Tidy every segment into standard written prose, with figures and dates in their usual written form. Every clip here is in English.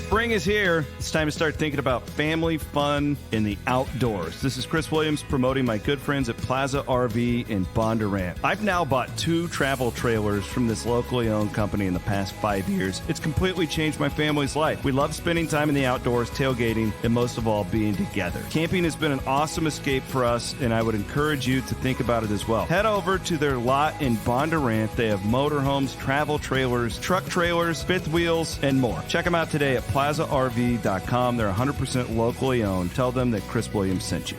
Spring is here. It's time to start thinking about family fun in the outdoors. This is Chris Williams promoting my good friends at Plaza RV in Bondurant. I've now bought 2 travel trailers from this locally owned company in the past 5 years. It's completely changed my family's life. We love spending time in the outdoors, tailgating, and most of all, being together. Camping has been an awesome escape for us, and I would encourage you to think about it as well. Head over to their lot in Bondurant. They have motorhomes, travel trailers, truck trailers, fifth wheels, and more. Check them out today at plazarv.com. They're 100% locally owned. Tell them that Chris Williams sent you.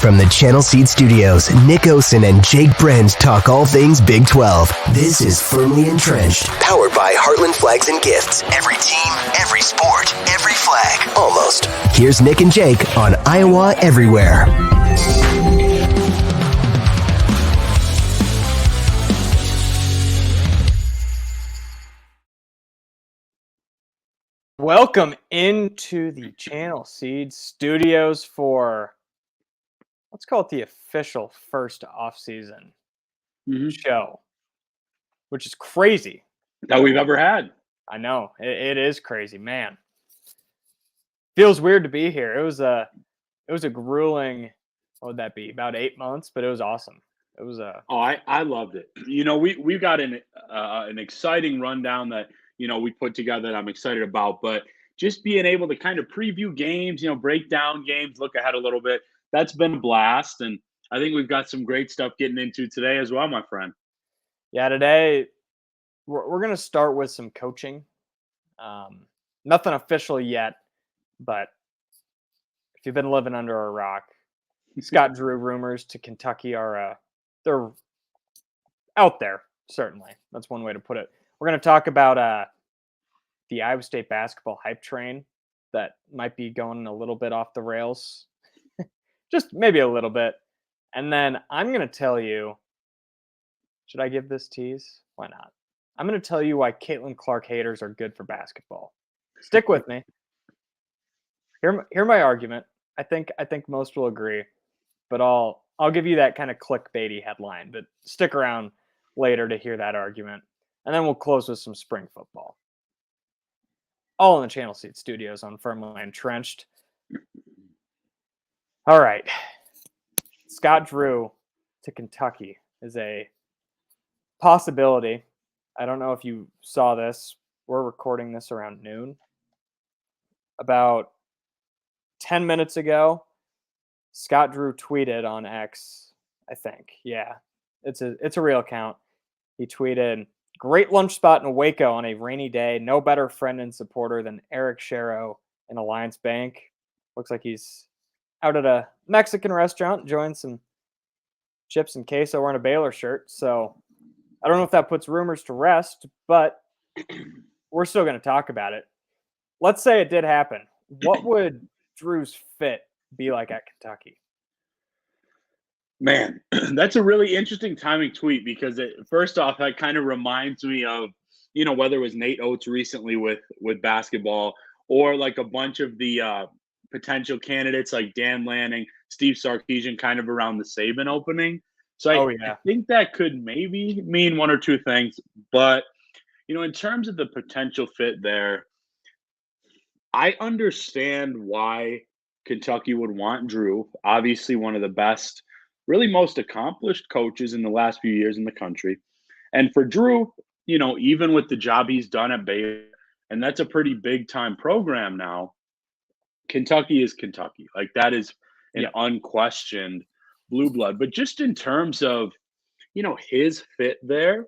From the Channel Seed Studios, Nick Osen and Jake Brend talk all things Big 12. This is Firmly Entrenched, powered by Heartland Flags and Gifts. Every team, every sport, every flag, almost. Here's Nick and Jake on Iowa Everywhere. Welcome into the Channel Seed Studios for, let's call it the official first off-season show, which is crazy. That we've ever had. I know. It is crazy, man. Feels weird to be here. It was a grueling, what would that be, about 8 months, but it was awesome. It was I loved it. You know, we got an exciting rundown that, you know, we put together that I'm excited about, but just being able to kind of preview games, you know, break down games, look ahead a little bit, that's been a blast. And I think we've got some great stuff getting into today as well, my friend. Yeah, today we're going to start with some coaching. Nothing official yet, but if you've been living under a rock, Scott Drew rumors to Kentucky are they're out there, certainly. That's one way to put it. We're going to talk about the Iowa State basketball hype train that might be going a little bit off the rails. Just maybe a little bit. And then I'm going to tell you, should I give this tease? Why not? I'm going to tell you why Caitlin Clark haters are good for basketball. Stick with me. Hear my argument. I think most will agree, but I'll give you that kind of clickbaity headline, but stick around later to hear that argument. And then we'll close with some spring football. All in the Channel Seed Studios on Firmly Entrenched. All right. Scott Drew to Kentucky is a possibility. I don't know if you saw this. We're recording this around noon. About 10 minutes ago, Scott Drew tweeted on X, I think. Yeah, it's a real account. He tweeted, "Great lunch spot in Waco on a rainy day. No better friend and supporter than Eric Sharrow in Alliance Bank." Looks like he's out at a Mexican restaurant enjoying some chips and queso wearing a Baylor shirt. So I don't know if that puts rumors to rest, but we're still going to talk about it. Let's say it did happen. What would Drew's fit be like at Kentucky? Man, that's a really interesting timing tweet because first off, that kind of reminds me of, you know, whether it was Nate Oates recently with basketball or like a bunch of the potential candidates like Dan Lanning, Steve Sarkisian kind of around the Saban opening. So I think that could maybe mean one or two things. But, you know, in terms of the potential fit there, I understand why Kentucky would want Drew. Obviously one of the best, really most accomplished coaches in the last few years in the country. And for Drew, you know, even with the job he's done at Baylor, and that's a pretty big time program now, Kentucky is Kentucky. Like that is an unquestioned blue blood. But just in terms of, you know, his fit there,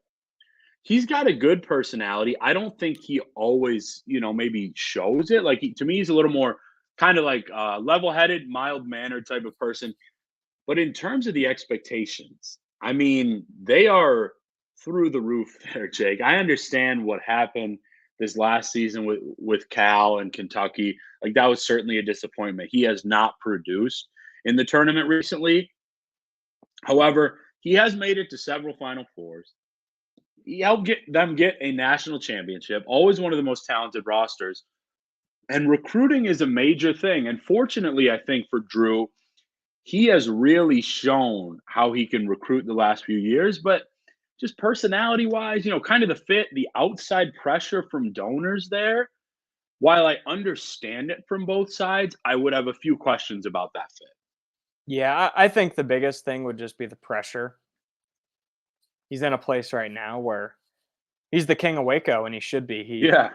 he's got a good personality. I don't think he always, you know, maybe shows it. Like to me, he's a little more kind of like level-headed, mild-mannered type of person. But in terms of the expectations, I mean, they are through the roof there, Jake. I understand what happened this last season with Cal and Kentucky. Like that was certainly a disappointment. He has not produced in the tournament recently. However, he has made it to several Final Fours. He helped get a national championship. Always one of the most talented rosters. And recruiting is a major thing. And fortunately, I think for Drew, he has really shown how he can recruit the last few years, but just personality wise, kind of the fit, the outside pressure from donors there. While I understand it from both sides, I would have a few questions about that fit. Yeah, I think the biggest thing would just be the pressure. He's in a place right now where he's the king of Waco, and he should be. Yeah.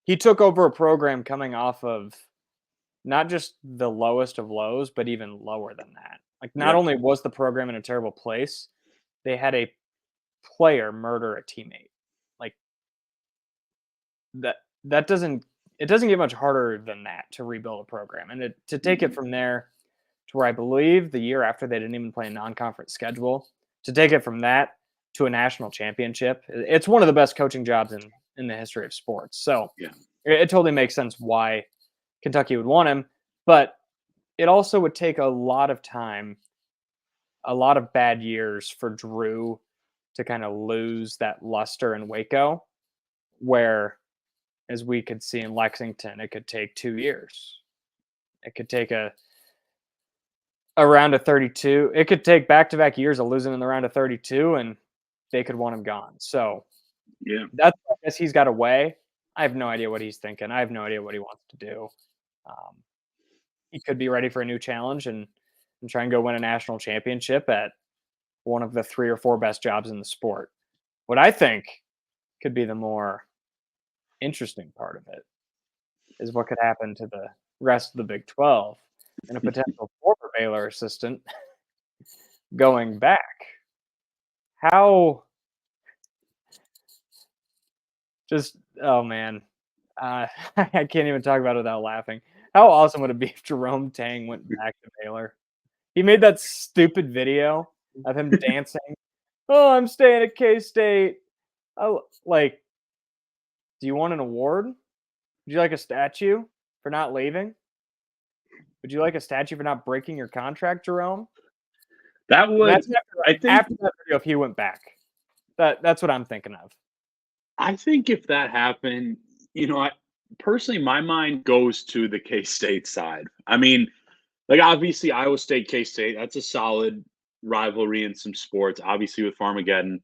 He took over a program coming off of not just the lowest of lows, but even lower than that. Like, not Yep. only was the program in a terrible place, they had a player murder a teammate. Like that that doesn't it doesn't get much harder than that to rebuild a program. And to take it from there to where I believe the year after they didn't even play a non-conference schedule, to take it from that to a national championship, it's one of the best coaching jobs in the history of sports. So Yeah. it totally makes sense why Kentucky would want him, but it also would take a lot of time, a lot of bad years for Drew to kind of lose that luster in Waco, where, as we could see in Lexington, it could take 2 years. It could take a round of 32. It could take back-to-back years of losing in the round of 32, and they could want him gone. So Yeah. that's, I guess, he's got a way. I have no idea what he's thinking. I have no idea what he wants to do. Um, he could be ready for a new challenge and try and go win a national championship at one of the 3 or 4 best jobs in the sport. What I think could be the more interesting part of it is what could happen to the rest of the Big 12 and a potential former Baylor assistant going back. How just oh man, I can't even talk about it without laughing. How awesome would it be if Jerome Tang went back to Baylor? He made that stupid video of him dancing. Oh, I'm staying at K State. Oh, like, do you want an award? Would you like a statue for not leaving? Would you like a statue for not breaking your contract, Jerome? That would, Imagine I think, after that video, if he went back. That's what I'm thinking of. I think if that happened, I personally, my mind goes to the K State side. I mean, like obviously Iowa State, K State, that's a solid rivalry in some sports, obviously with Farmageddon.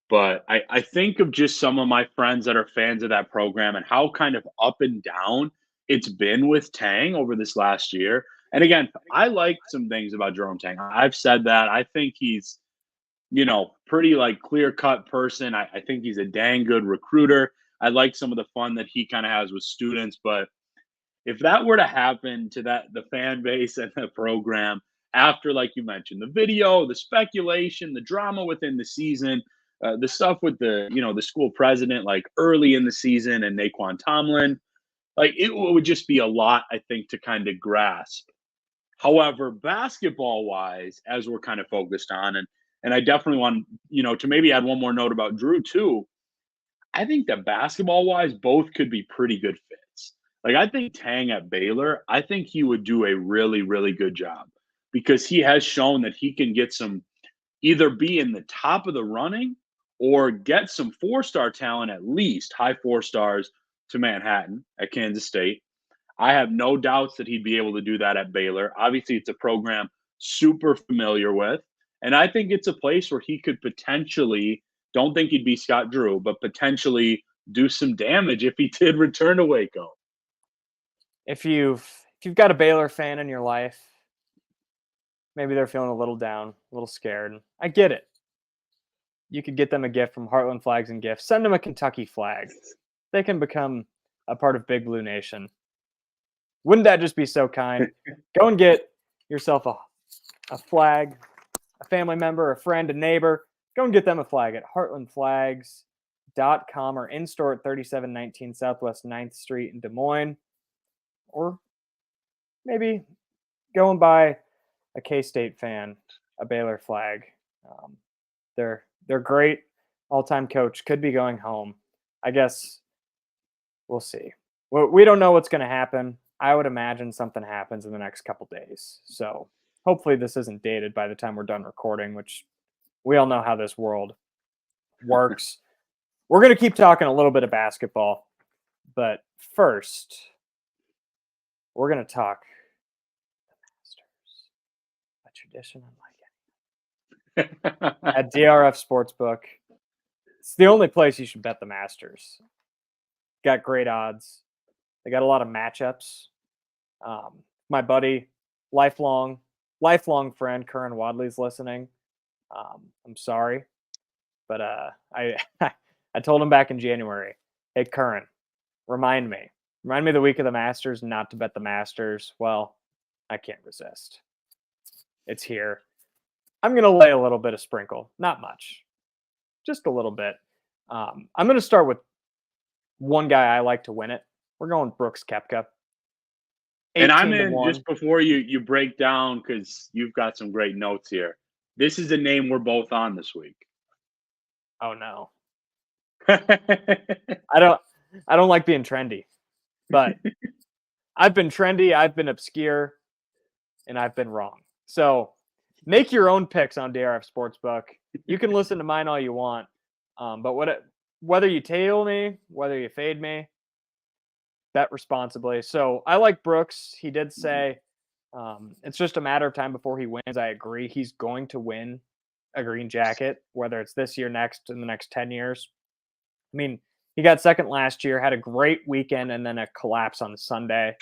But I think of just some of my friends that are fans of that program and how kind of up and down it's been with Tang over this last year. And again, I like some things about Jerome Tang. I've said that. I think he's, pretty like clear cut person. I think he's a dang good recruiter. I like some of the fun that he kind of has with students. But if that were to happen to the fan base and the program after, like you mentioned, the video, the speculation, the drama within the season, the stuff with the school president, like early in the season, and Naquan Tomlin, like it would just be a lot, I think, to kind of grasp. However, basketball wise, as we're kind of focused on, and I definitely want, to maybe add one more note about Drew too. I think that basketball wise, both could be pretty good fits. Like I think Tang at Baylor, I think he would do a really, really good job because he has shown that he can get some, either be in the top of the running or get some 4-star talent, at least high 4 stars to Manhattan at Kansas State. I have no doubts that he'd be able to do that at Baylor. Obviously, it's a program super familiar with. And I think it's a place where he could potentially, don't think he'd be Scott Drew, but potentially do some damage if he did return to Waco. If you've got a Baylor fan in your life, maybe they're feeling a little down, a little scared. I get it. You could get them a gift from Heartland Flags and Gifts. Send them a Kentucky flag. They can become a part of Big Blue Nation. Wouldn't that just be so kind? Go and get yourself a flag, a family member, a friend, a neighbor. Go and get them a flag at heartlandflags.com or in store at 3719 Southwest 9th Street in Des Moines. Or maybe go and buy a K-State fan a Baylor flag. They're great. All-time coach could be going home. I guess we'll see. We don't know what's going to happen. I would imagine something happens in the next couple days. So hopefully this isn't dated by the time we're done recording, which we all know how this world works. We're going to keep talking a little bit of basketball, but first, we're going to talk the Masters, a tradition unlike any. At DRF Sportsbook, it's the only place you should bet the Masters. Got great odds. They got a lot of matchups. My buddy, lifelong friend, Curran Wadley's listening. I'm sorry, but I I told him back in January, hey Curran, remind me the week of the Masters not to bet the Masters. Well, I can't resist. It's here. I'm gonna lay a little bit of sprinkle, not much, just a little bit. I'm gonna start with one guy I like to win it. We're going Brooks Koepka. And I'm in just before you break down, because you've got some great notes here. This is a name we're both on this week. Oh no. I don't like being trendy, but I've been trendy, I've been obscure, and I've been wrong. So make your own picks on DRF Sportsbook. You can listen to mine all you want, but whether you tail me, whether you fade me, bet responsibly. So I like Brooks. He did say it's just a matter of time before he wins. I agree. He's going to win a green jacket, whether it's this year, next, in the next 10 years. I mean, he got second last year, had a great weekend, and then a collapse on Sunday.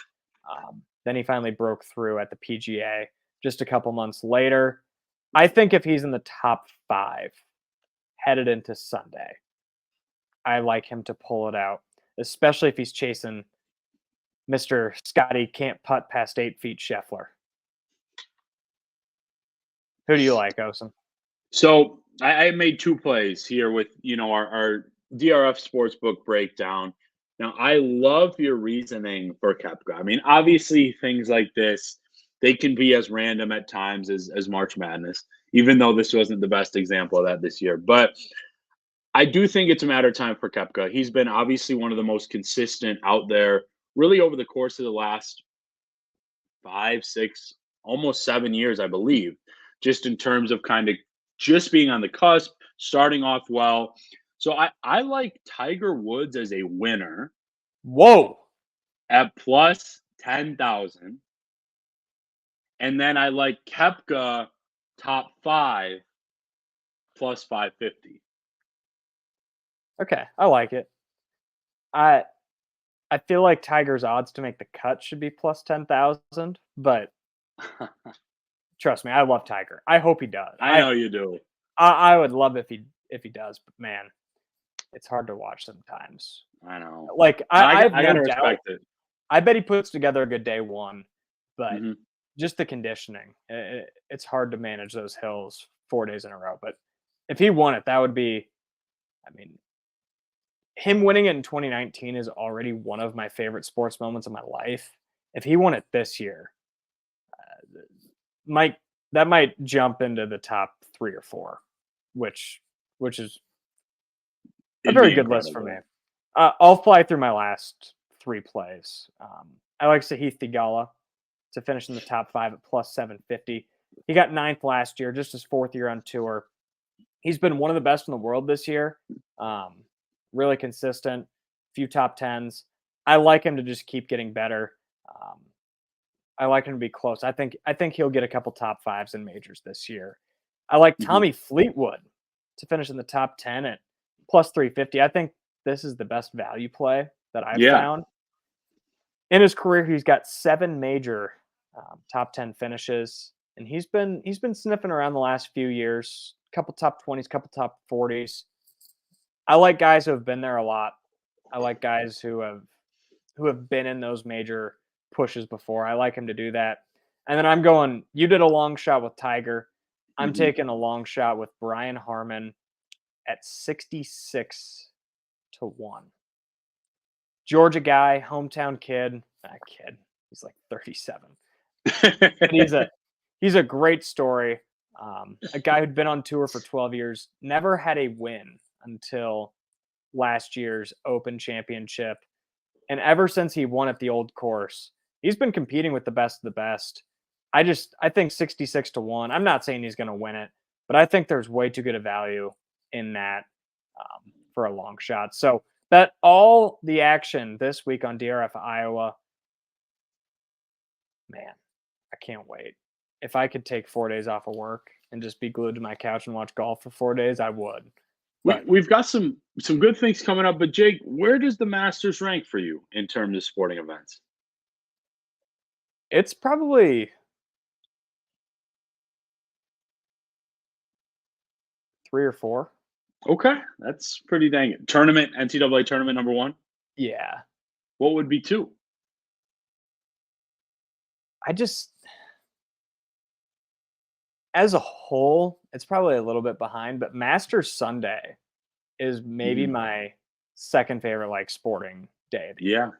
Then he finally broke through at the PGA just a couple months later. I think if he's in the top 5 headed into Sunday, I like him to pull it out, especially if he's chasing Mr. Scotty can't putt past 8 feet Scheffler. Who do you like, Osen? So I made 2 plays here with our DRF Sportsbook breakdown. Now I love your reasoning for Koepka. I mean, obviously things like this, they can be as random at times as March Madness, even though this wasn't the best example of that this year. But I do think it's a matter of time for Koepka. He's been obviously one of the most consistent out there, really over the course of the last 5, 6, almost 7 years, I believe, just in terms of kind of just being on the cusp, starting off well. So I like Tiger Woods as a winner. Whoa. At plus 10,000. And then I like Koepka top 5 plus 550. Okay, I like it. I feel like Tiger's odds to make the cut should be plus 10,000, but trust me, I love Tiger. I hope he does. I know you do. I would love if he does, but man, it's hard to watch sometimes. I know. Like I gotta respect it. I bet he puts together a good day one, but just the conditioning, it's hard to manage those hills 4 days in a row. But if he won it, that would be, I mean, him winning it in 2019 is already one of my favorite sports moments of my life. If he won it this year, that might jump into the top 3 or 4, which is a very good list for me. I'll fly through my last 3 plays. I like Sahith Theegala to finish in the top 5 at plus 750. He got 9th last year, just his 4th year on tour. He's been one of the best in the world this year. Really consistent, few top 10s. I like him to just keep getting better. I like him to be close. I think he'll get a couple top 5s in majors this year. I like Tommy Fleetwood to finish in the top 10 at plus 350. I think this is the best value play that I've found. In his career, he's got 7 major top 10 finishes, and he's been sniffing around the last few years. Couple top 20s, couple top 40s. I like guys who have been there a lot. I like guys who have been in those major pushes before. I like him to do that. And then you did a long shot with Tiger. I'm taking a long shot with Brian Harman at 66 to 1. Georgia guy, hometown kid. He's like 37. But he's a great story. A guy who'd been on tour for 12 years, never had a win until last year's Open Championship. And ever since he won at the old course, he's been competing with the best of the best. I think 66-1. I'm not saying he's going to win it, but I think there's way too good a value in that for a long shot. So bet all the action this week on DRF Iowa. Man, I can't wait. If I could take 4 days off of work and just be glued to my couch and watch golf for 4 days, I would. We've got some good things coming up, but Jake, where does the Masters rank for you in terms of sporting events? It's probably 3 or 4. Okay, that's pretty dang it. NCAA tournament number 1? Yeah. What would be 2? As a whole, it's probably a little bit behind, but Masters Sunday is maybe my second favorite like sporting day of the year.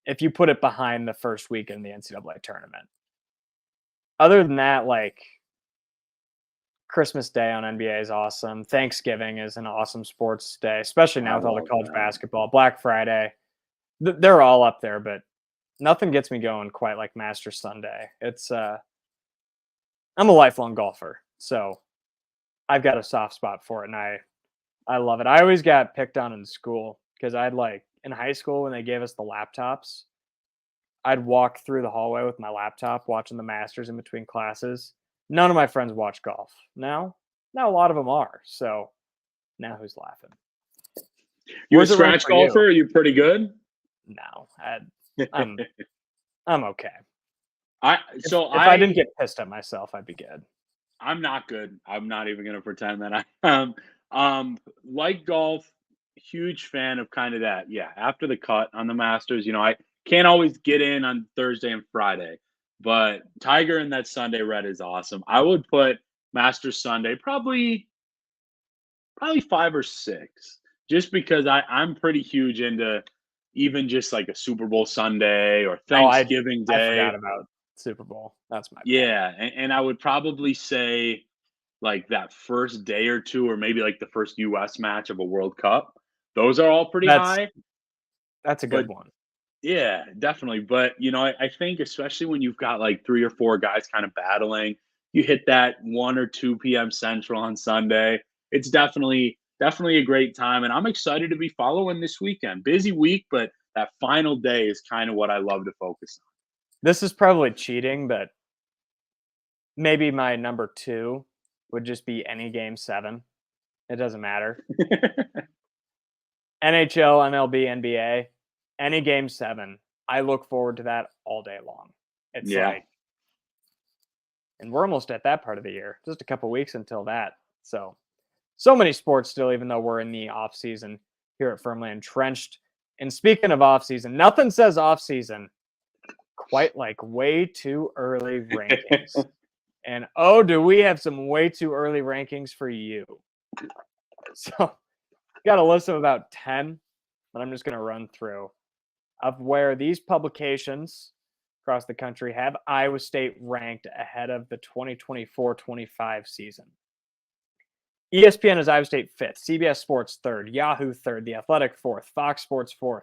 If you put it behind the first week in the NCAA tournament. Other than that, like Christmas Day on NBA is awesome. Thanksgiving is an awesome sports day, especially now with all the college basketball. Black Friday, they're all up there, but nothing gets me going quite like Masters Sunday. I'm a lifelong golfer, so I've got a soft spot for it, and I love it. I always got picked on in school because in high school when they gave us the laptops, I'd walk through the hallway with my laptop watching the Masters in between classes. None of my friends watch golf. Now a lot of them are. So now who's laughing? You a scratch golfer? Are you pretty good? No, I'm okay. If I didn't get pissed at myself, I'd be good. I'm not good. I'm not even going to pretend that I am. Like golf, huge fan of kind of that. Yeah, after the cut on the Masters, I can't always get in on Thursday and Friday, but Tiger in that Sunday red is awesome. I would put Masters Sunday probably 5 or 6, just because I'm pretty huge into even just like a Super Bowl Sunday or Thanksgiving Day. I forgot about Super Bowl. That's my bad. Yeah, and I would probably say like that first day or two, or maybe like the first U.S. match of a World Cup. Those are all pretty high. That's a good one. Yeah, definitely. But I think especially when you've got like 3 or 4 guys kind of battling, you hit that 1 or 2 p.m. Central on Sunday. It's definitely a great time, and I'm excited to be following this weekend. Busy week, but that final day is kind of what I love to focus on. This is probably cheating, but maybe my number 2 would just be any Game 7. It doesn't matter. NHL, MLB, NBA, any Game 7. I look forward to that all day long. It's like, and we're almost at that part of the year. Just a couple weeks until that. So many sports still, even though we're in the off season here at Firmly Entrenched. And speaking of off season, nothing says off season quite like way too early rankings. And do we have some way too early rankings for you? So got a list of about 10 that I'm just going to run through of where these publications across the country have Iowa State ranked ahead of the 2024-25 season. ESPN has Iowa State 5th, CBS Sports 3rd, Yahoo 3rd, The Athletic 4th, Fox Sports 4th,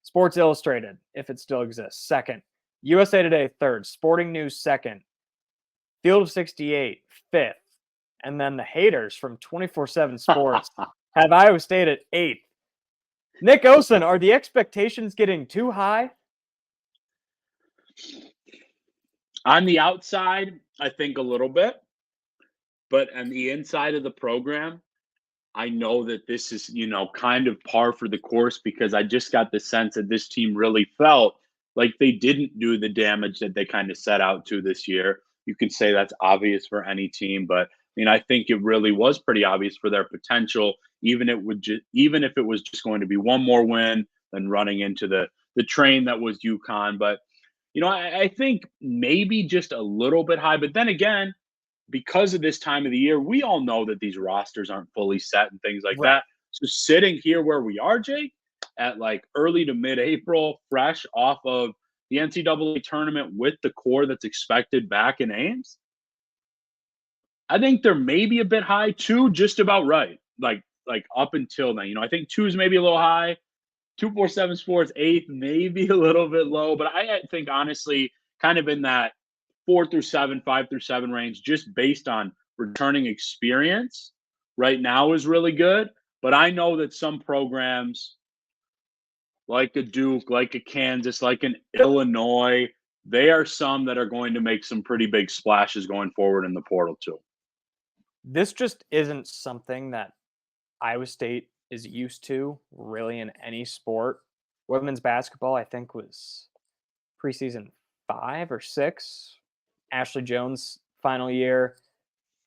Sports Illustrated, if it still exists, 2nd, USA Today 3rd, Sporting News 2nd, Field of 68 5th, and then the haters from 24/7 Sports have Iowa State at 8th. Nick Osen, are the expectations getting too high? On the outside, I think a little bit. But on the inside of the program, I know that this is, kind of par for the course, because I just got the sense that this team really felt like they didn't do the damage that they kind of set out to this year. You can say that's obvious for any team, but I think it really was pretty obvious for their potential, even if it was just going to be one more win than running into the train that was UConn. But, I think maybe just a little bit high. But then again, because of this time of the year, we all know that these rosters aren't fully set and things like that. So sitting here where we are, Jake, at like early to mid-April, fresh off of the NCAA tournament with the core that's expected back in Ames, I think they're maybe a bit high. 2, just about right. Like up until then, I think 2 is maybe a little high. 247 Sports, 8th, maybe a little bit low, but I think honestly, kind of in that 4 through 7, 5 through 7 range, just based on returning experience right now is really good. But I know that some programs like a Duke, like a Kansas, like an Illinois, they are some that are going to make some pretty big splashes going forward in the portal too. This just isn't something that Iowa State is used to really in any sport. Women's basketball, I think, was preseason 5 or 6. Ashley Jones' final year,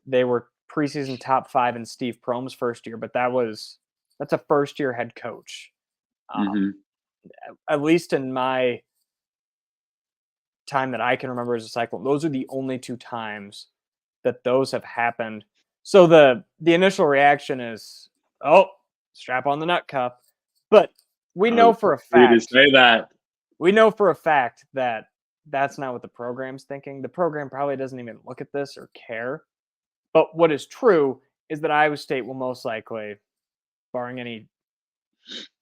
they were preseason top 5 in Steve Prohm's first year, but that's a first year head coach. Mm-hmm. At least in my time that I can remember as a Cyclone, those are the only 2 times that those have happened. So the initial reaction is, oh, strap on the nut cup. But we know for a fact. You just say that. We know for a fact that that's not what the program's thinking. The program probably doesn't even look at this or care. But what is true is that Iowa State will most likely, barring any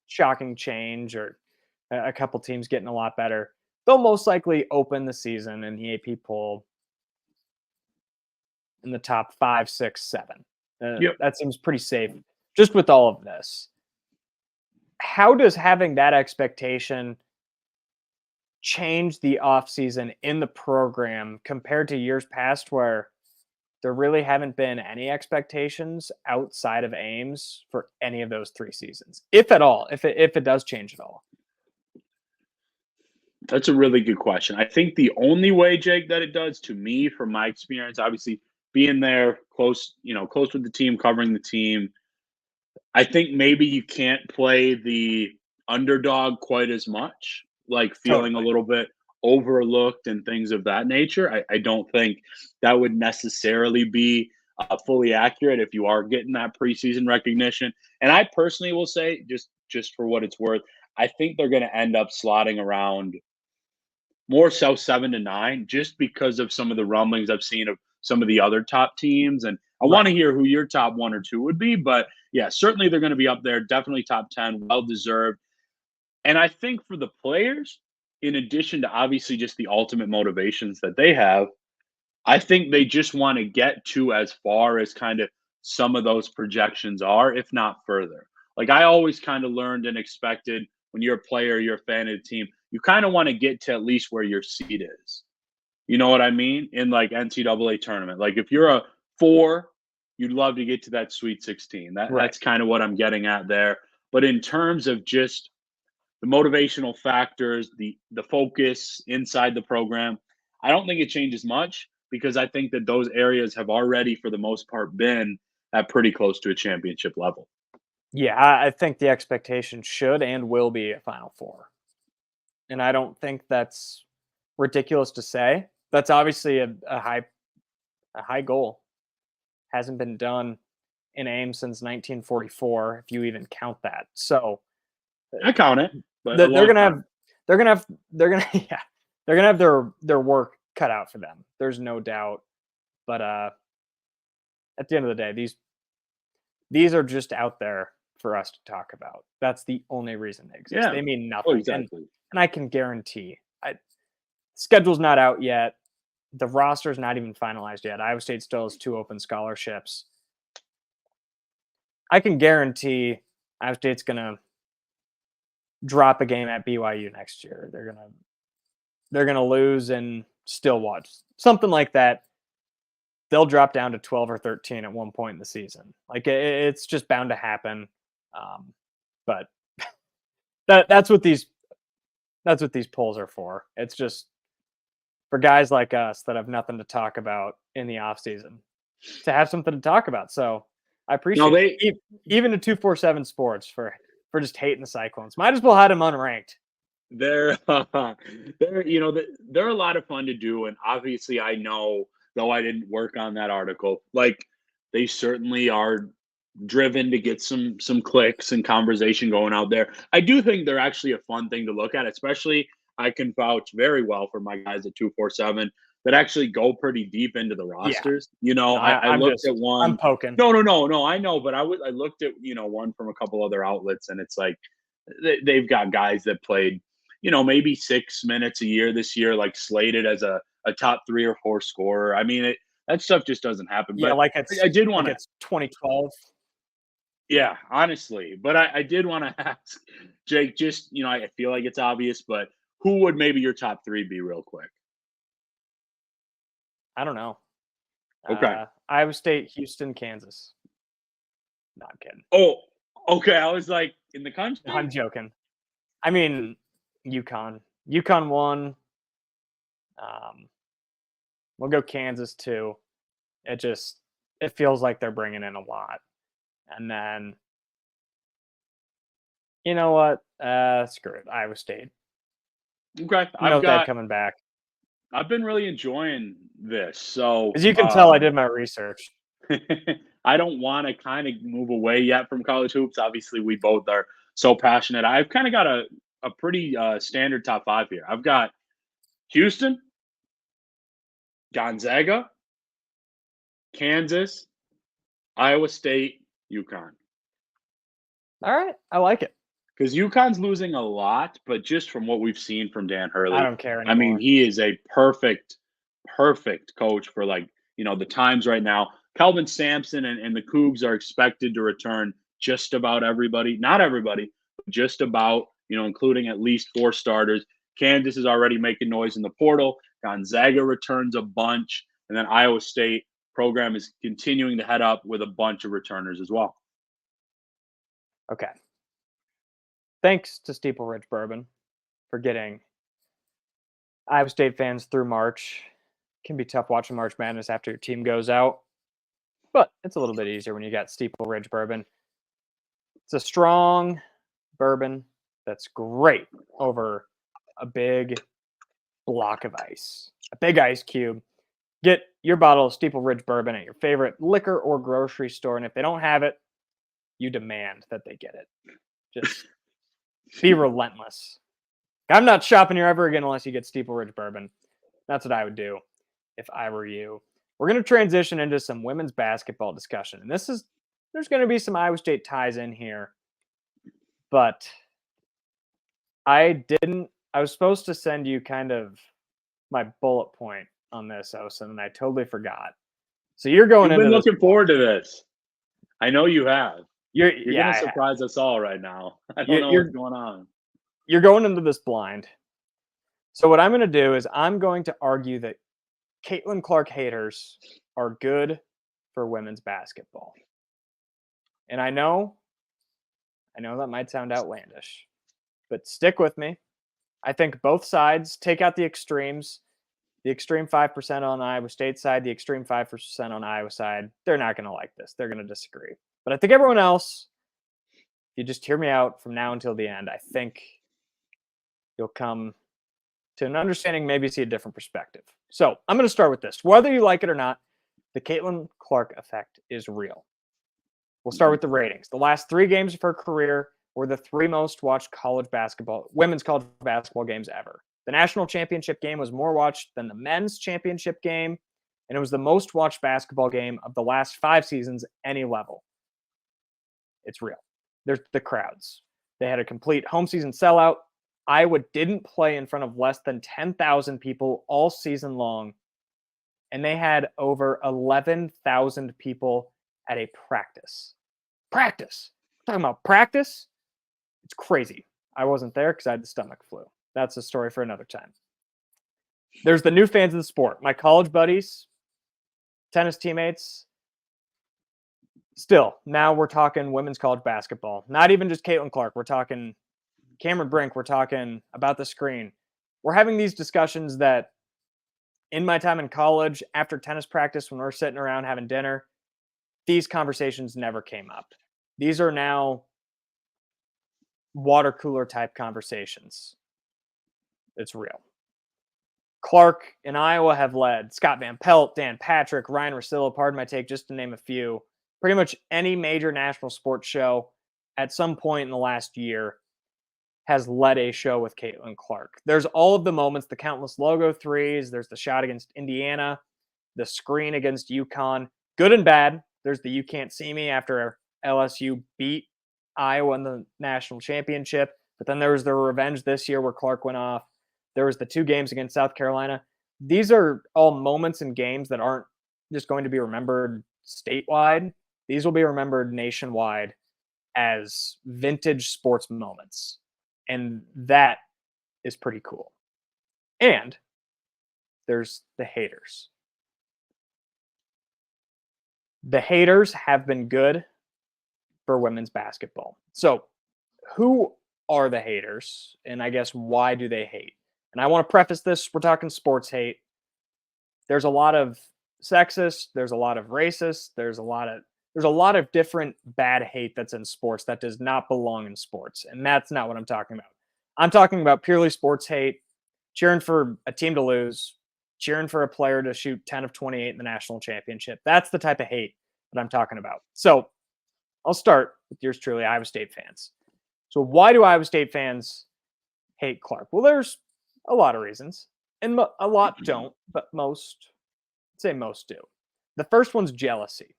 shocking change or a couple teams getting a lot better, they'll most likely open the season in the AP poll in the top 5, 6, 7. Yep. That seems pretty safe just with all of this. How does having that expectation change the offseason in the program compared to years past where there really haven't been any expectations outside of Ames for any of those 3 seasons, if at all, if it does change at all? That's a really good question. I think the only way, Jake, that it does, to me, from my experience, obviously being there close with the team, covering the team, I think maybe you can't play the underdog quite as much, like feeling a little bit overlooked and things of that nature. I don't think that would necessarily be fully accurate if you are getting that preseason recognition. And I personally will say, just for what it's worth, I think they're going to end up slotting around more so 7 to 9, just because of some of the rumblings I've seen of some of the other top teams. And I want to hear who your top 1 or 2 would be. But yeah, certainly they're going to be up there. Definitely top 10, well-deserved. And I think for the players, in addition to obviously just the ultimate motivations that they have, I think they just want to get to as far as kind of some of those projections are, if not further. Like I always kind of learned and expected when you're a player, you're a fan of the team, you kind of want to get to at least where your seed is. You know what I mean? In like NCAA tournament. Like if you're a 4, you'd love to get to that Sweet 16. That's kind of what I'm getting at there. But in terms of just the motivational factors, the focus inside the program, I don't think it changes much because I think that those areas have already, for the most part, been at pretty close to a championship level. Yeah, I think the expectation should and will be a Final Four. And I don't think that's ridiculous to say. That's obviously a high goal. Hasn't been done in Ames since 1944, if you even count that. So I count it. But they're gonna have their work cut out for them. There's no doubt. But at the end of the day, these are just out there for us to talk about. That's the only reason they exist. Yeah. They mean nothing. Exactly. And I can guarantee, schedule's not out yet. The roster's not even finalized yet. Iowa State still has 2 open scholarships. I can guarantee Iowa State's going to drop a game at BYU next year. They're gonna lose and still watch. Something like that. They'll drop down to 12 or 13 at one point in the season. Like it's just bound to happen. But that's what these polls are for. It's just for guys like us that have nothing to talk about in the off season to have something to talk about. So I appreciate even the 247 Sports for just hating the Cyclones. Might as well have them unranked. They're they're a lot of fun to do, and obviously I know, though I didn't work on that article, like they certainly are driven to get some clicks and conversation going out there. I do think they're actually a fun thing to look at, especially I can vouch very well for my guys at 247. that actually go pretty deep into the Yeah. rosters. You know, No, I I'm looked just at one. I'm poking. No, I know, but I looked at, one from a couple other outlets, and it's like they've got guys that played, maybe 6 minutes a year this year, like slated as a top 3 or 4 scorer. I mean, that stuff just doesn't happen. Yeah, But like I did want to, it's 2012. yeah, honestly. But I did want to ask Jake, just, I feel like it's obvious, but who would maybe your top 3 be real quick? I don't know. Okay. Iowa State, Houston, Kansas. No, I'm kidding. Oh, okay. I was like, in the country? I'm joking. I mean, UConn. UConn won. We'll go Kansas too. It feels like they're bringing in a lot. And then, you know what? Screw it. Iowa State. Okay. They're coming back. I've been really enjoying this. So, As you can tell, I did my research. I don't want to kind of move away yet from college hoops. Obviously, we both are so passionate. I've kind of got a pretty standard top 5 here. I've got Houston, Gonzaga, Kansas, Iowa State, UConn. All right. I like it. Because UConn's losing a lot, but just from what we've seen from Dan Hurley, I don't care anymore. I mean, he is a perfect coach for, like, the times right now. Kelvin Sampson and the Cougs are expected to return just about everybody. Not everybody, but just about, including at least 4 starters. Kansas is already making noise in the portal. Gonzaga returns a bunch. And then Iowa State program is continuing to head up with a bunch of returners as well. Okay. Thanks to Steeple Ridge Bourbon for getting Iowa State fans through March. It can be tough watching March Madness after your team goes out, but it's a little bit easier when you got Steeple Ridge Bourbon. It's a strong bourbon that's great over a big block of ice, a big ice cube. Get your bottle of Steeple Ridge Bourbon at your favorite liquor or grocery store, and if they don't have it, you demand that they get it. Just be relentless. I'm not shopping here ever again unless you get Steeple Ridge Bourbon. That's what I would do if I were you. We're going to transition into some women's basketball discussion. And there's going to be some Iowa State ties in here. But I was supposed to send you kind of my bullet point on this, Osen, and I totally forgot. So you're going You've into been looking forward to this. I know you have. You're going to surprise us all right now. I don't know what's going on. You're going into this blind. So what I'm going to do is I'm going to argue that Caitlin Clark haters are good for women's basketball. And I know that might sound outlandish, but stick with me. I think both sides take out the extremes. The extreme 5% on Iowa State side, the extreme 5% on Iowa side. They're not going to like this. They're going to disagree. But I think everyone else, if you just hear me out from now until the end, I think you'll come to an understanding, maybe see a different perspective. So I'm going to start with this. Whether you like it or not, the Caitlin Clark effect is real. We'll start with the ratings. The last 3 games of her career were the 3 most watched women's college basketball games ever. The national championship game was more watched than the men's championship game, and it was the most watched basketball game of the last 5 seasons, any level. It's real. There's the crowds. They had a complete home season sellout. Iowa didn't play in front of less than 10,000 people all season long, and they had over 11,000 people at a practice. Practice. We're talking about practice? It's crazy. I wasn't there because I had the stomach flu. That's a story for another time. There's the new fans of the sport. My college buddies, tennis teammates. Still, now we're talking women's college basketball. Not even just Caitlin Clark. We're talking Cameron Brink. We're talking about the screen. We're having these discussions that in my time in college, after tennis practice, when we're sitting around having dinner, these conversations never came up. These are now water cooler type conversations. It's real. Clark and Iowa have led Scott Van Pelt, Dan Patrick, Ryan Russillo, pardon my take, just to name a few. Pretty much any major national sports show at some point in the last year. has led a show with Caitlin Clark. There's all of the moments, the countless logo threes. There's the shot against Indiana, the screen against UConn, good and bad. There's the you can't see me after LSU beat Iowa in the national championship. But then there was the revenge this year where Clark went off. There was the 2 games against South Carolina. These are all moments and games that aren't just going to be remembered statewide. These will be remembered nationwide as vintage sports moments. And that is pretty cool. And there's the haters. The haters have been good for women's basketball. So, who are the haters? And I guess why do they hate? And I want to preface this, we're talking sports hate. There's a lot of sexist, there's a lot of racist, there's a lot of different bad hate that's in sports that does not belong in sports. And that's not what I'm talking about. I'm talking about purely sports hate, cheering for a team to lose, cheering for a player to shoot 10 of 28 in the national championship. That's the type of hate that I'm talking about. So I'll start with yours truly, Iowa State fans. So why do Iowa State fans hate Clark? Well, there's a lot of reasons, and a lot don't, but most, I'd say most do. The first one's jealousy.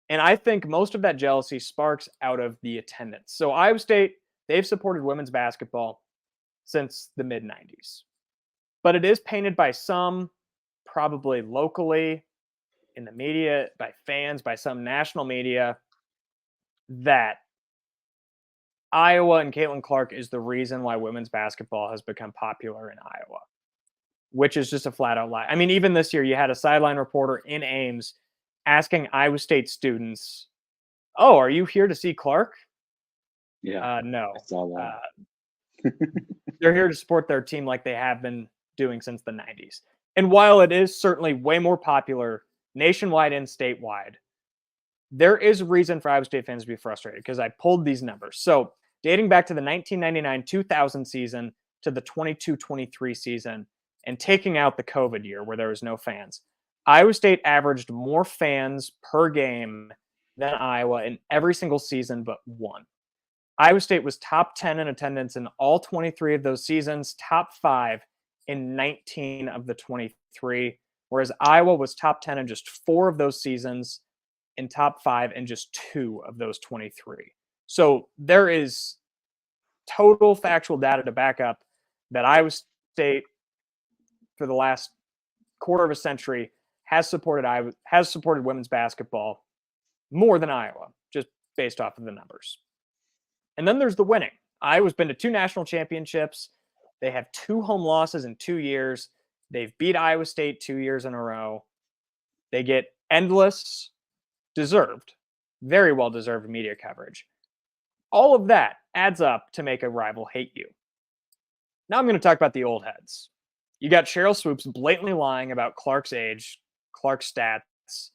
And I think most of that jealousy sparks out of the attendance. So Iowa State, they've supported women's basketball since the mid-90s. But it is painted by some, probably locally, in the media, by fans, by some national media, that Iowa and Caitlin Clark is the reason why women's basketball has become popular in Iowa, which is just a flat-out lie. I mean, even this year, you had a sideline reporter in Ames asking Iowa State students, "Oh, are you here to see Clark?" Yeah, no. I saw that. They're here to support their team like they have been doing since the 90s. And while it is certainly way more popular nationwide and statewide, there is reason for Iowa State fans to be frustrated because I pulled these numbers. So dating back to the 1999-2000 season to the 22-23 season and taking out the COVID year where there was no fans, Iowa State averaged more fans per game than Iowa in every single season but one. Iowa State was top 10 in attendance in all 23 of those seasons, top 5 in 19 of the 23, whereas Iowa was top 10 in just 4 of those seasons and top 5 in just 2 of those 23. So there is total factual data to back up that Iowa State, for the last quarter of a century, has supported women's basketball more than Iowa, just based off of the numbers. And then there's the winning. Iowa's been to 2 national championships. They have 2 home losses in 2 years. They've beat Iowa State 2 years in a row. They get endless, deserved, very well-deserved media coverage. All of that adds up to make a rival hate you. Now I'm going to talk about the old heads. You got Cheryl Swoops blatantly lying about Clark's age, Clark's stats.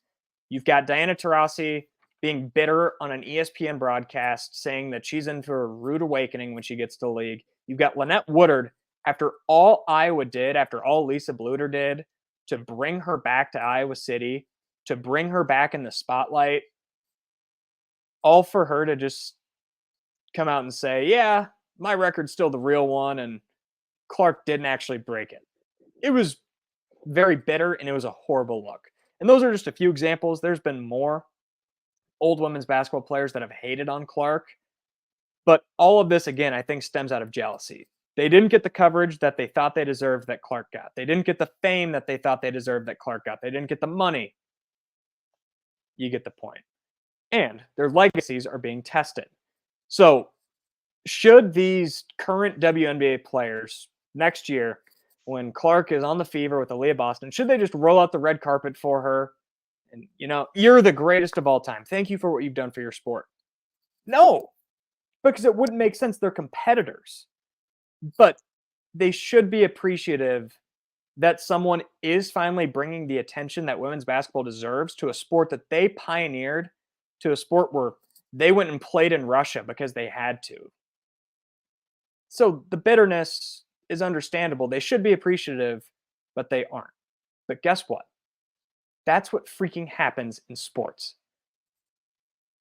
You've got Diana Taurasi being bitter on an ESPN broadcast, saying that she's in for a rude awakening when she gets to the league. You've got Lynette Woodard, after all Iowa did, after all Lisa Bluter did, to bring her back to Iowa City, to bring her back in the spotlight, all for her to just come out and say, yeah, my record's still the real one, and Clark didn't actually break it. It was very bitter, and it was a horrible look. And those are just a few examples. There's been more old women's basketball players that have hated on Clark. But all of this, again, I think stems out of jealousy. They didn't get the coverage that they thought they deserved that Clark got. They didn't get the fame that they thought they deserved that Clark got. They didn't get the money. You get the point. And their legacies are being tested. So should these current WNBA players next year, when Clark is on the fever with Aaliyah Boston, should they just roll out the red carpet for her? And, you're the greatest of all time. Thank you for what you've done for your sport. No, because it wouldn't make sense. They're competitors. But they should be appreciative that someone is finally bringing the attention that women's basketball deserves to a sport that they pioneered, to a sport where they went and played in Russia because they had to. So the bitterness is understandable. They should be appreciative, but they aren't. But guess what? That's what freaking happens in sports.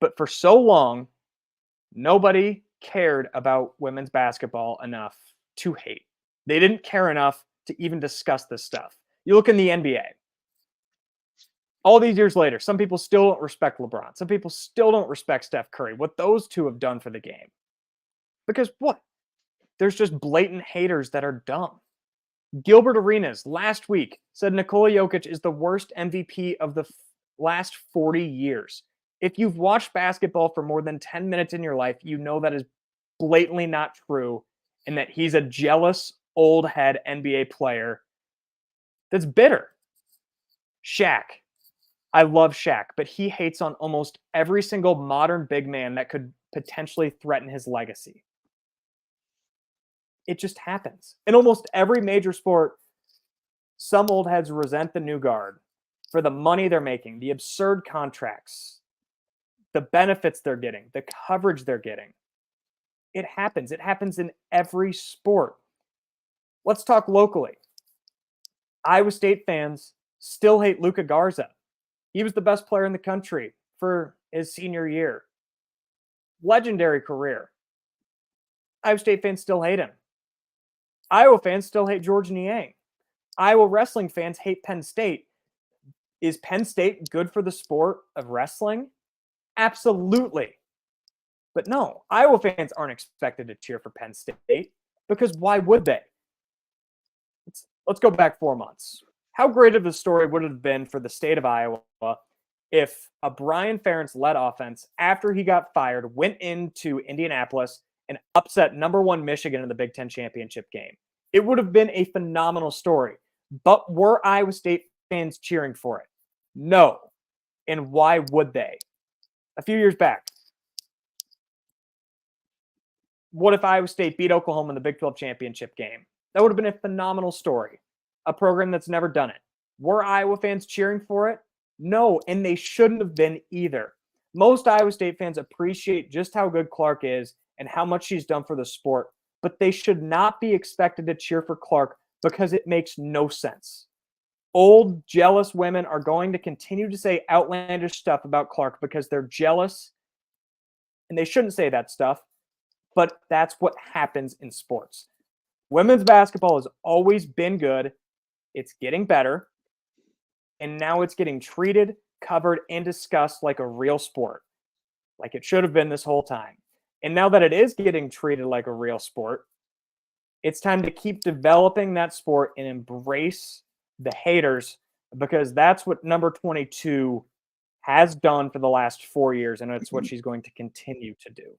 But for so long, nobody cared about women's basketball enough to hate. They didn't care enough to even discuss this stuff. You look in the NBA. All these years later, some people still don't respect LeBron. Some people still don't respect Steph Curry, what those two have done for the game. Because what? There's just blatant haters that are dumb. Gilbert Arenas last week said Nikola Jokic is the worst MVP of the last 40 years. If you've watched basketball for more than 10 minutes in your life, you know that is blatantly not true and that he's a jealous, old head NBA player that's bitter. Shaq. I love Shaq, but he hates on almost every single modern big man that could potentially threaten his legacy. It just happens. In almost every major sport, some old heads resent the new guard for the money they're making, the absurd contracts, the benefits they're getting, the coverage they're getting. It happens. It happens in every sport. Let's talk locally. Iowa State fans still hate Luka Garza. He was the best player in the country for his senior year. Legendary career. Iowa State fans still hate him. Iowa fans still hate George Niang. Iowa wrestling fans hate Penn State. Is Penn State good for the sport of wrestling? Absolutely. But no, Iowa fans aren't expected to cheer for Penn State because why would they? Let's go back 4 months. How great of a story would it have been for the state of Iowa if a Brian Ferentz-led offense, after he got fired, went into Indianapolis and upset number 1 Michigan in the Big Ten championship game? It would have been a phenomenal story. But were Iowa State fans cheering for it? No. And why would they? A few years back, what if Iowa State beat Oklahoma in the Big 12 championship game? That would have been a phenomenal story. A program that's never done it. Were Iowa fans cheering for it? No, and they shouldn't have been either. Most Iowa State fans appreciate just how good Clark is and how much she's done for the sport, but they should not be expected to cheer for Clark because it makes no sense. Old, jealous women are going to continue to say outlandish stuff about Clark because they're jealous, and they shouldn't say that stuff, but that's what happens in sports. Women's basketball has always been good. It's getting better, and now it's getting treated, covered, and discussed like a real sport, like it should have been this whole time. And now that it is getting treated like a real sport, it's time to keep developing that sport and embrace the haters, because that's what number 22 has done for the last 4 years, and it's what she's going to continue to do.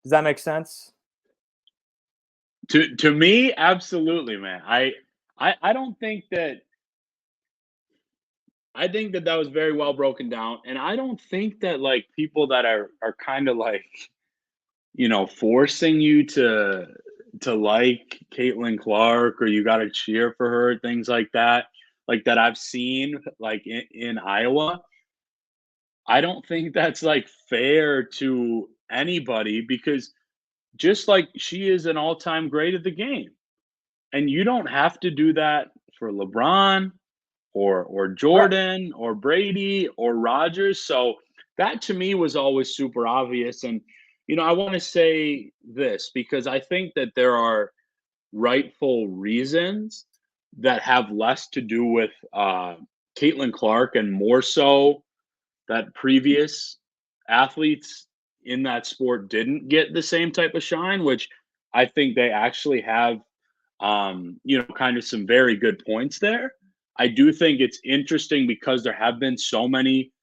Does that make sense? To me, absolutely, man. I don't think that. I think that was very well broken down, and I don't think that like people that are kind of like, forcing you to like Caitlin Clark or you got to cheer for her, things like that I've seen like in Iowa. I don't think that's like fair to anybody, because just like she is an all-time great at the game, and you don't have to do that for LeBron or Jordan or Brady or Rodgers. So that to me was always super obvious. And I want to say this because I think that there are rightful reasons that have less to do with Caitlin Clark and more so that previous athletes in that sport didn't get the same type of shine, which I think they actually have, kind of some very good points there. I do think it's interesting because there have been so many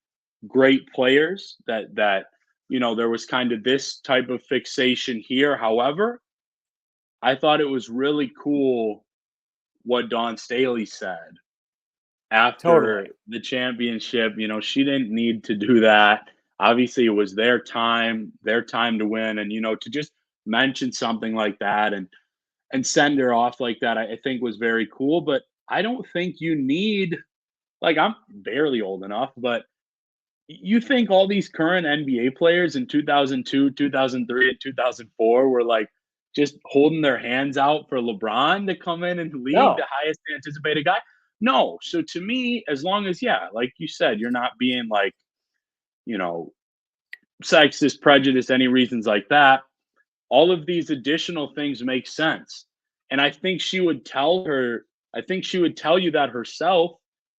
great players that there was kind of this type of fixation here. However, I thought it was really cool what Dawn Staley said after the championship. She didn't need to do that. Obviously, it was their time to win. And, to just mention something like that and send her off like that, I think was very cool. But I don't think you need, like, I'm barely old enough, but you think all these current NBA players in 2002, 2003, and 2004 were like just holding their hands out for LeBron to come in and lead the highest anticipated guy? No. So to me, as long as, like you said, you're not being like, sexist, prejudice, any reasons like that, all of these additional things make sense. And I think she would tell you that herself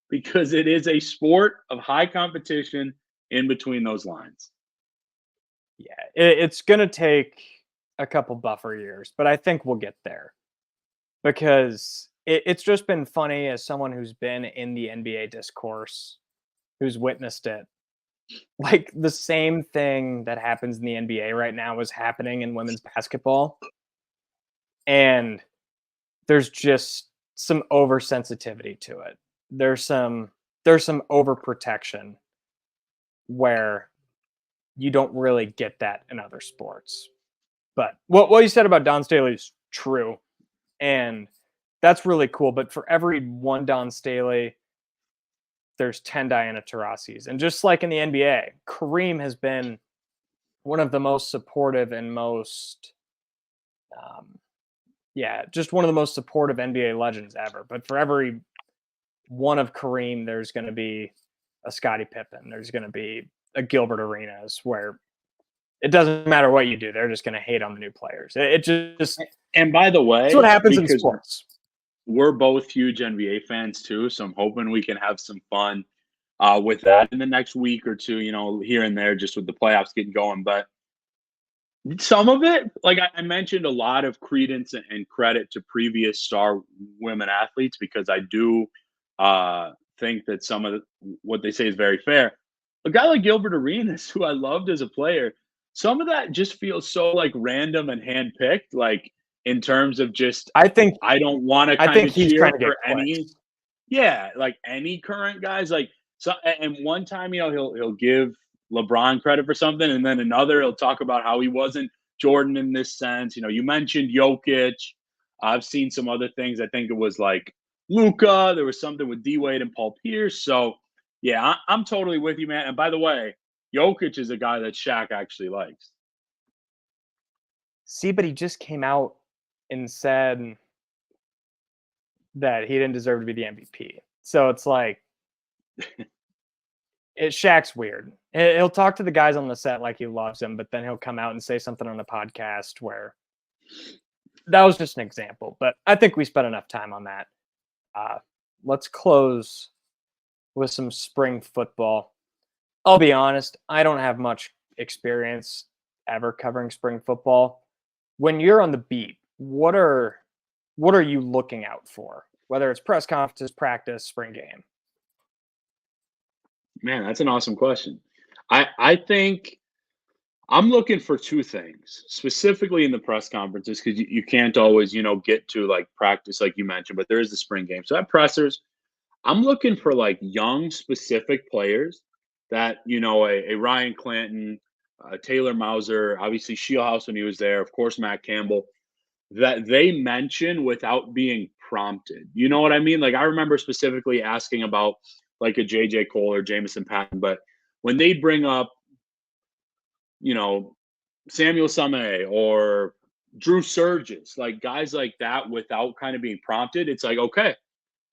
because it is a sport of high competition in between those lines. Yeah, it's going to take a couple buffer years, but I think we'll get there because it's just been funny as someone who's been in the NBA discourse, who's witnessed it. Like the same thing that happens in the NBA right now is happening in women's basketball. And there's just some oversensitivity to it. There's some overprotection where you don't really get that in other sports. But what you said about Don Staley is true. And that's really cool. But for every one Don Staley, there's 10 Diana Taurasi's. And just like in the NBA, Kareem has been one of the most supportive and most, just one of the most supportive NBA legends ever. But for every one of Kareem, there's going to be a Scottie Pippen. There's going to be a Gilbert Arenas where it doesn't matter what you do. They're just going to hate on the new players. It just, And by the way, it's what happens in because sports. we're both huge NBA fans too, so I'm hoping we can have some fun with that in the next week or two, here and there, just with the playoffs getting going. But some of it, like I mentioned, a lot of credence and credit to previous star women athletes because I do think that some of what they say is very fair. A guy like Gilbert Arenas, who I loved as a player, some of that just feels so like random and handpicked, like in terms of just I think I don't want to I kind think of he's cheer trying to get for any, clicks. yeah, like any current guys. Like so, and one time, he'll give LeBron credit for something, and then another he'll talk about how he wasn't Jordan in this sense. You mentioned Jokic. I've seen some other things. I think it was like Luca. There was something with D Wade and Paul Pierce. So yeah, I'm totally with you, man. And by the way, Jokic is a guy that Shaq actually likes. See, but he just came out and said that he didn't deserve to be the MVP. So it's like, Shaq's weird. He'll talk to the guys on the set like he loves them, but then he'll come out and say something on the podcast where that was just an example. But I think we spent enough time on that. Let's close with some spring football. I'll be honest, I don't have much experience ever covering spring football. When you're on the beat, what are you looking out for? Whether it's press conferences, practice, spring game. Man, that's an awesome question. I think I'm looking for two things, specifically in the press conferences, because you can't always, get to like practice like you mentioned, but there is the spring game. So at pressers, I'm looking for like young, specific players that, a Ryan Clanton, Taylor Mauser, obviously Shieldhouse when he was there, of course, Matt Campbell, that they mention without being prompted. You know what I mean? Like I remember specifically asking about like a JJ Cole or Jamison Patton, but when they bring up, Samuel Same or Drew Surges, like guys like that without kind of being prompted, it's like, okay,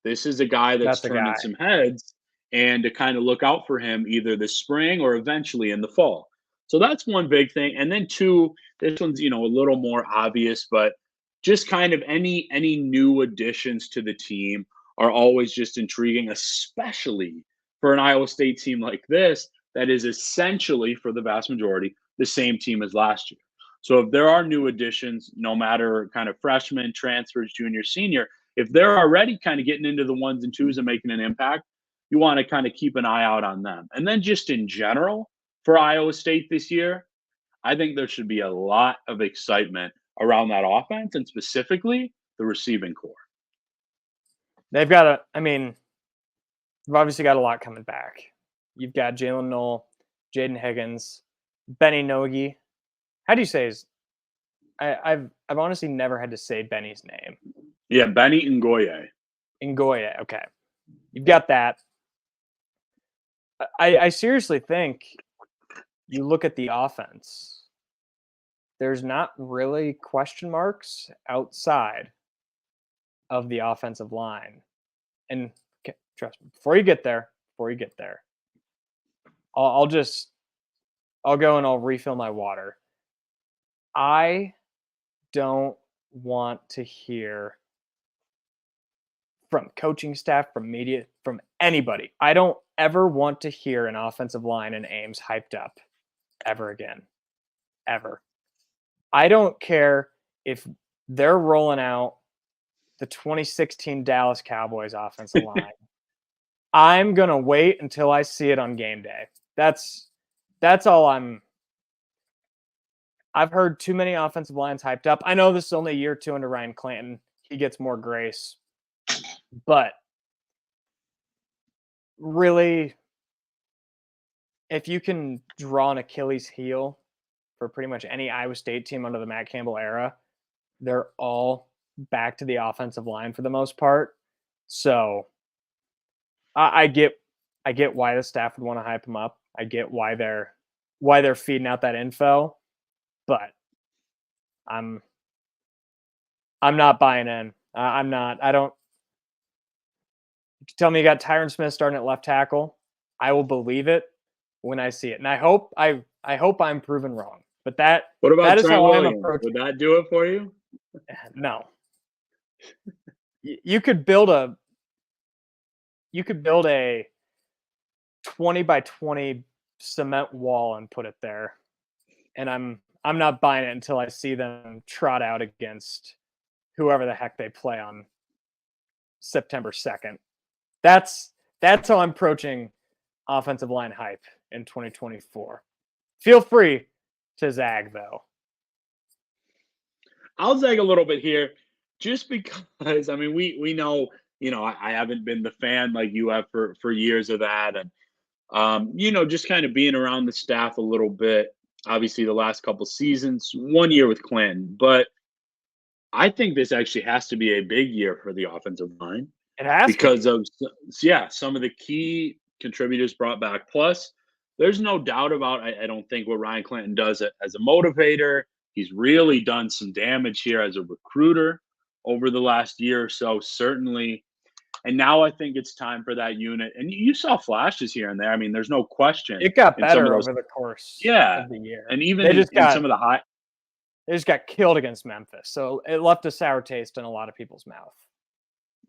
this is a guy that's That's a turning guy. some heads and to kind of look out for him either this spring or eventually in the fall. So that's one big thing. And then two, this one's, a little more obvious, but just kind of any new additions to the team are always just intriguing, especially for an Iowa State team like this that is essentially for the vast majority the same team as last year. So if there are new additions, no matter kind of freshmen, transfers, junior, senior, if they're already kind of getting into the ones and twos and making an impact, you want to kind of keep an eye out on them. And then just in general for Iowa State this year, I think there should be a lot of excitement around that offense and specifically the receiving core. They've got they've obviously got a lot coming back. You've got Jalen Knoll, Jaden Higgins, Benny Nogi. How do you say his? I've honestly never had to say Benny's name. Yeah, Benny Ngoye. Ngoye, okay. You've got that. I seriously think you look at the offense. There's not really question marks outside of the offensive line. And trust me, before you get there, I'll just I'll go and I'll refill my water. I don't want to hear from coaching staff, from media, from anybody. I don't ever want to hear an offensive line in Ames hyped up ever again. Ever. I don't care if they're rolling out the 2016 Dallas Cowboys offensive line. I'm going to wait until I see it on game day. That's all I've heard too many offensive lines hyped up. I know this is only year 2 under Ryan Clanton. He gets more grace. But really, if you can draw an Achilles heel for pretty much any Iowa State team under the Matt Campbell era, they're all back to the offensive line for the most part. So I get why the staff would want to hype them up. I get why they're feeding out that info, but I'm not buying in. I'm not. I don't. You tell me you got Tyron Smith starting at left tackle. I will believe it when I see it, and I hope I'm proven wrong. But What about that is Trent how I'm Williams? approaching. Would that do it for you? No. You could build a 20 by 20 cement wall and put it there. And I'm not buying it until I see them trot out against whoever the heck they play on September 2nd. That's how I'm approaching offensive line hype in 2024. Feel free to zag, though. I'll zag a little bit here just because, I mean, we know, I haven't been the fan like you have for years of that. And, just kind of being around the staff a little bit, obviously the last couple seasons, 1 year with Clinton. But I think this actually has to be a big year for the offensive line. It has because of some of the key contributors brought back. Plus, there's no doubt about I don't think what Ryan Clinton does as a motivator. He's really done some damage here as a recruiter over the last year or so, certainly. And now I think it's time for that unit. And you saw flashes here and there. I mean, there's no question. It got in some of better those, over the course yeah, of the year. and even They just in some of the high. They just got killed against Memphis. So it left a sour taste in a lot of people's mouth.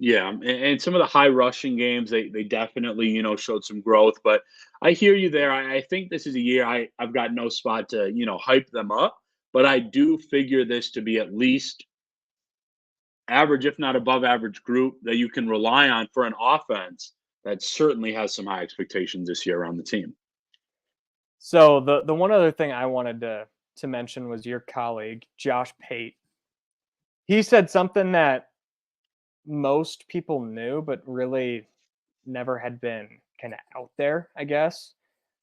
Yeah, and some of the high rushing games, they definitely, showed some growth. But I hear you there. I think this is a year I've got no spot to, hype them up. But I do figure this to be at least average, if not above average group that you can rely on for an offense that certainly has some high expectations this year around the team. So the one other thing I wanted to mention was your colleague, Josh Pate. He said something that most people knew, but really never had been kind of out there, I guess.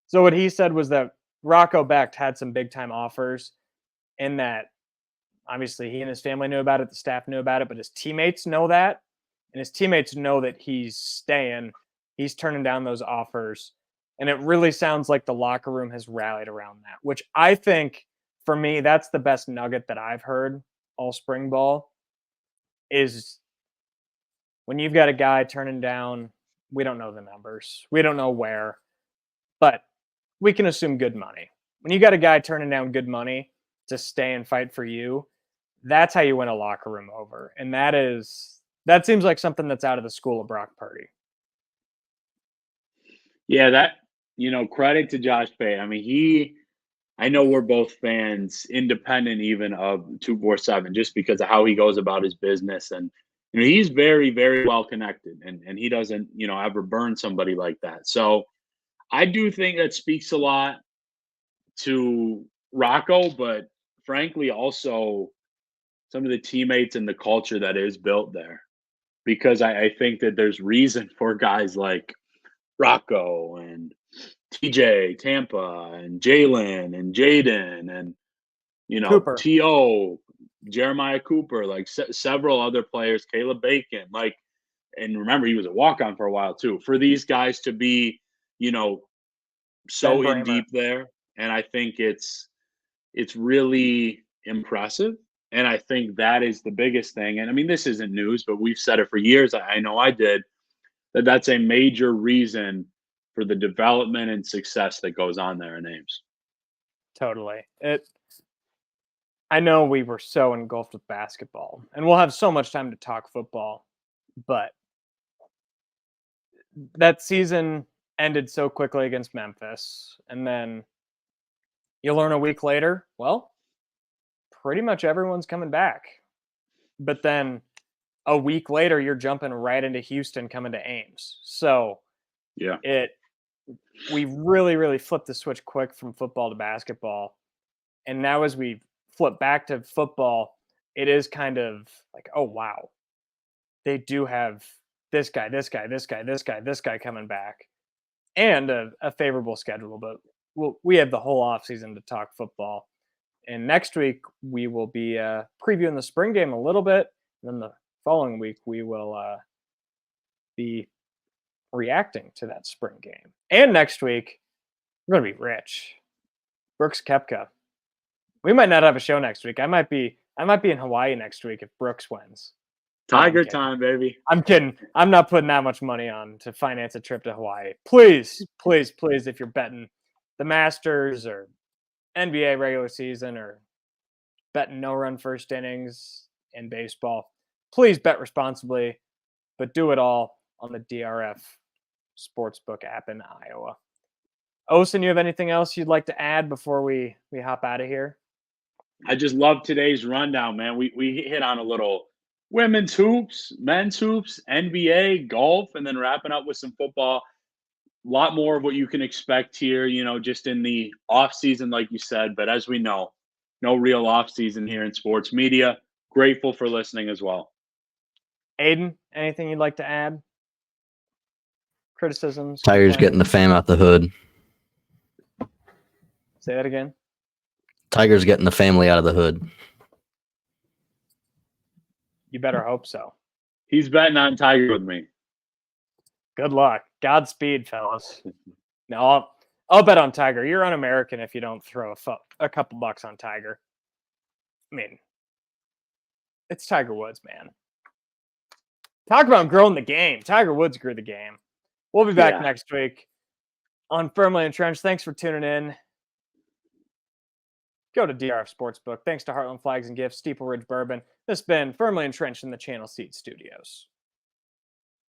So what he said was that Rocco Becht had some big time offers, and that obviously he and his family knew about it, the staff knew about it, but his teammates know that, and his teammates know that he's staying, he's turning down those offers. And it really sounds like the locker room has rallied around that, which I think, for me, that's the best nugget that I've heard all spring ball, is when you've got a guy turning down, we don't know the numbers, we don't know where, but we can assume good money. When you got a guy turning down good money to stay and fight for you, that's how you win a locker room over. And that seems like something that's out of the school of Brock Purdy. Yeah, credit to Josh Pate. I mean, I know we're both fans, independent even of 247, just because of how he goes about his business. And he's very, very well connected, and he doesn't, ever burn somebody like that. So I do think that speaks a lot to Rocco, but frankly, also some of the teammates and the culture that is built there. Because I think that there's reason for guys like Rocco and TJ, Tampa, and Jalen and Jaden, and Cooper. T.O., Jeremiah Cooper, like several other players, Caleb Bacon, and remember he was a walk-on for a while too. For these guys to be, so in deep there, and I think it's really impressive. And I think that is the biggest thing. And I mean, this isn't news, but we've said it for years. I know I did, that's a major reason for the development and success that goes on there in Ames. Totally. I know we were so engulfed with basketball, and we'll have so much time to talk football, but that season ended so quickly against Memphis, and then you learn a week later, well, pretty much everyone's coming back. But then a week later, you're jumping right into Houston coming to Ames. So Yeah. we really, really flipped the switch quick from football to basketball. And now as we flip back to football, it is kind of like, oh, wow, they do have this guy, this guy, this guy, this guy, this guy coming back, and a favorable schedule. But we have the whole offseason to talk football. And next week, we will be previewing the spring game a little bit. And then the following week, we will be reacting to that spring game. And next week, we're going to be rich. Brooks Koepka. We might not have a show next week. I might be in Hawaii next week if Brooks wins. Tiger time, baby. I'm kidding. I'm not putting that much money on to finance a trip to Hawaii. Please, please, please, if you're betting the Masters or NBA regular season or betting no-run first innings in baseball, please bet responsibly, but do it all on the DRF Sportsbook app in Iowa. Osen, you have anything else you'd like to add before we hop out of here? I just love today's rundown, man. We hit on a little women's hoops, men's hoops, NBA, golf, and then wrapping up with some football. A lot more of what you can expect here, just in the off season, like you said. But as we know, no real off season here in sports media. Grateful for listening as well. Aiden, anything you'd like to add? Criticisms? Tiger's getting the fam out the hood. Say that again. Tiger's getting the family out of the hood. You better hope so. He's betting on Tiger with me. Good luck. Godspeed, fellas. No, I'll bet on Tiger. You're un-American if you don't throw a couple bucks on Tiger. I mean, it's Tiger Woods, man. Talk about growing the game. Tiger Woods grew the game. We'll be back next week on Firmly Entrenched. Thanks for tuning in. Go to DRF Sportsbook. Thanks to Heartland Flags and Gifts, Steeple Ridge Bourbon. This has been Firmly Entrenched in the Channel Seed Studios.